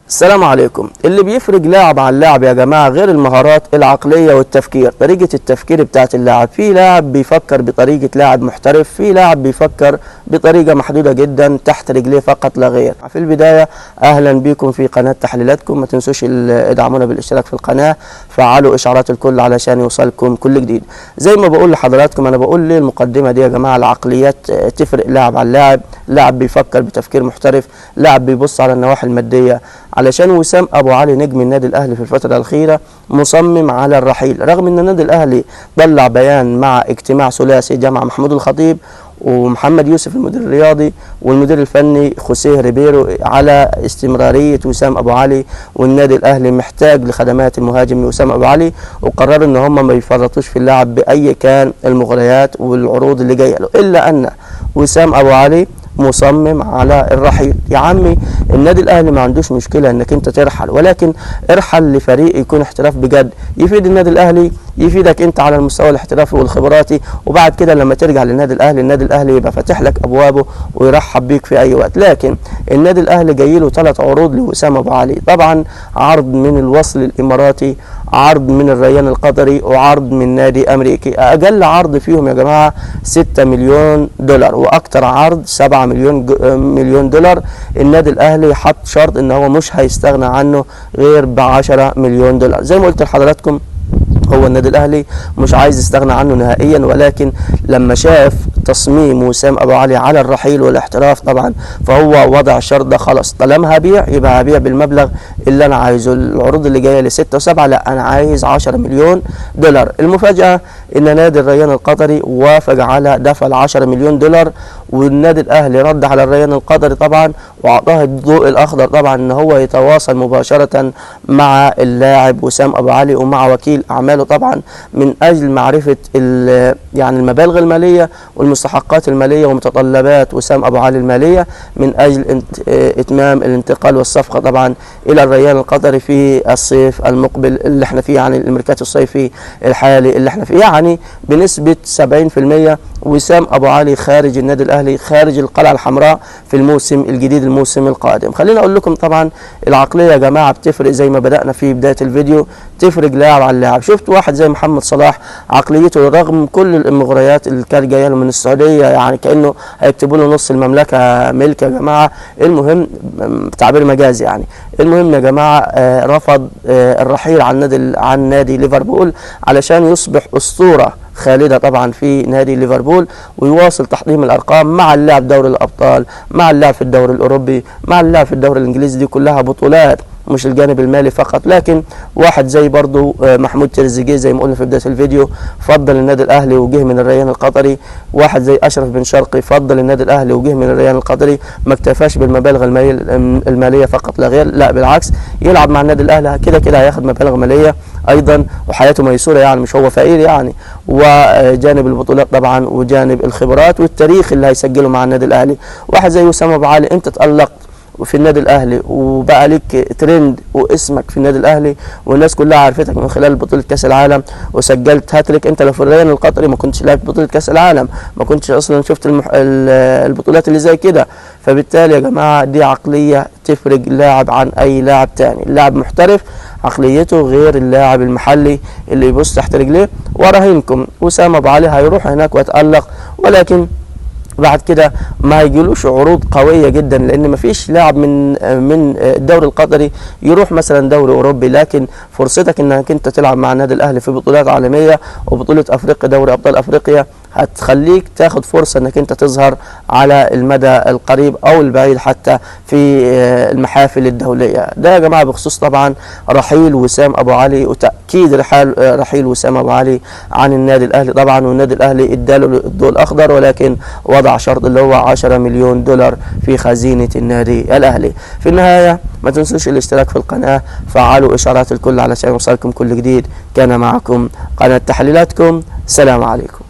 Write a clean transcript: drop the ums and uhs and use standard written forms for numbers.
السلام عليكم. اللي بيفرق لاعب عن لاعب يا جماعة غير المهارات، العقلية والتفكير، طريقة التفكير بتاعت اللاعب. في لاعب بيفكر بطريقة لاعب محترف، في لاعب بيفكر بطريقة محدودة جدا تحت رجليه فقط لا غير. في البداية أهلا بكم في قناة تحليلاتكم، ما تنسوش ادعمونا بالاشتراك في القناة، فعلوا إشعارات الكل علشان يوصلكم كل جديد. زي ما بقول لحضراتكم، أنا بقول ليه المقدمة دي يا جماعة، العقليات تفرق لاعب عن لاعب. لاعب بيفكر بتفكير محترف، لاعب بيبص على النواحي المادية. علشان وسام أبو علي نجم النادي الأهلي في الفترة الأخيرة مصمم على الرحيل، رغم أن النادي الأهلي طلع بيان مع اجتماع ثلاثي جمع محمود الخطيب ومحمد يوسف المدير الرياضي والمدير الفني خوسيه ريبيرو على استمرارية وسام أبو علي، والنادي الأهلي محتاج لخدمات المهاجم وسام أبو علي، وقرروا أن هم ما يفرطوش في اللاعب بأي كان المغريات والعروض اللي جاية له، إلا أن وسام أبو علي مصمم على الرحيل. يا عمي النادي الاهلي ما عندوش مشكله انك انت ترحل، ولكن ارحل لفريق يكون احتراف بجد، يفيد النادي الاهلي، يفيدك انت على المستوى الاحترافي والخبراتي، وبعد كده لما ترجع للنادي الاهلي، النادي الاهلي يبقى فاتح لك ابوابه ويرحب بيك في اي وقت. لكن النادي الاهلي جاي له 3 عروض لوسام ابو علي، طبعا عرض من الوصل الاماراتي، عرض من الريان القطري، وعرض من نادي امريكي. اقل عرض فيهم يا جماعه 6 مليون دولار، واكثر عرض 7 مليون دولار. النادي الاهلي حط شرط ان هو مش هيستغنى عنه غير ب10 مليون دولار. زي ما قلت لحضراتكم، هو النادي الاهلي مش عايز يستغنى عنه نهائيا، ولكن لما شاف تصميم وسام ابو علي على الرحيل والاحتراف طبعا، فهو وضع شرط ده خلاص، طالما هبيع يبقى هبيع بالمبلغ اللي انا عايزه. العروض اللي جايه ل6 و7 لا، انا عايز 10 مليون دولار. المفاجاه ان نادي الريان القطري وافق على دفع 10 مليون دولار، والنادي الاهلي رد على الريان القطري طبعا واعطاه الضوء الاخضر طبعا ان هو يتواصل مباشره مع اللاعب وسام ابو علي ومع وكيل اعماله طبعا، من اجل معرفه يعني المبالغ الماليه والمستحقات الماليه ومتطلبات وسام ابو علي الماليه، من اجل اتمام الانتقال والصفقه طبعا الى الريان القطري في الصيف المقبل اللي احنا فيه، يعني الميركاتو الصيفي الحالي اللي احنا فيه، يعني بنسبه 70% وسام ابو علي خارج النادي الاهلي، خارج القلعه الحمراء في الموسم الجديد، الموسم القادم. خلينا اقول لكم طبعا العقليه يا جماعه بتفرق، زي ما بدانا في بدايه الفيديو، تفرق لاعب عن لاعب. شفت واحد زي محمد صلاح، عقليته رغم كل المغريات اللي كانت جايه له من السعوديه، يعني كانه هيكتبوا له نص المملكه ملك يا جماعه، المهم تعبير مجازي يعني، المهم يا جماعه رفض الرحيل عن نادي ليفربول علشان يصبح اسطوره خالدة طبعا في نادي ليفربول، ويواصل تحطيم الارقام مع اللعب دوري الابطال، مع اللعب في الدوري الاوروبي، مع اللعب في الدوري الانجليزي. دي كلها بطولات، مش الجانب المالي فقط. لكن واحد زي برضو محمود تريزيجيه زي ما قلنا في بدايه الفيديو فضل النادي الاهلي وجه من الريان القطري. واحد زي اشرف بن شرقي فضل النادي الاهلي وجه من الريان القطري، ما اكتفاش بالمبالغ الماليه فقط لا غير، لا بالعكس، يلعب مع النادي الاهلي كده كده هياخد مبالغ ماليه ايضا، وحياته ميسوره يعني، مش هو فقير يعني. وجانب البطولات طبعا، وجانب الخبرات والتاريخ اللي هيسجله مع النادي الاهلي. واحد زي وسام ابو علي، انت تألقت وفي النادي الاهلي وبقى لك ترند واسمك في النادي الاهلي، والناس كلها عرفتك من خلال بطوله كاس العالم، وسجلت هاتريك. انت لو في الريان القطري ما كنتش لعبت بطوله كاس العالم، ما كنتش اصلا شفت البطولات اللي زي كده. فبالتالي يا جماعه دي عقليه تفرق لاعب عن اي لاعب تاني. اللاعب محترف عقليته غير اللاعب المحلي اللي يبص تحت رجليه. وراهنكم وسام ابو علي هيروح هناك ويتألق، ولكن بعد كده ما يجيلوش عروض قويه جدا، لان ما فيش لاعب من الدوري القطري يروح مثلا دوري اوروبي. لكن فرصتك انك انت تلعب مع النادي الاهلي في بطولات عالميه وبطوله افريقيا، دوري ابطال افريقيا، هتخليك تاخد فرصه انك انت تظهر على المدى القريب او البعيد حتى في المحافل الدوليه. ده يا جماعه بخصوص طبعا رحيل وسام ابو علي، وتاكيد رحيل وسام ابو علي عن النادي الاهلي طبعا. والنادي الاهلي اداله الضوء الاخضر، ولكن وضع شرط اللي هو 10 مليون دولار في خزينه النادي الاهلي. في النهايه ما تنسوش الاشتراك في القناه، فعلوا اشعارات الكل علشان يوصلكم كل جديد. كان معكم قناه تحليلاتكم، سلام عليكم.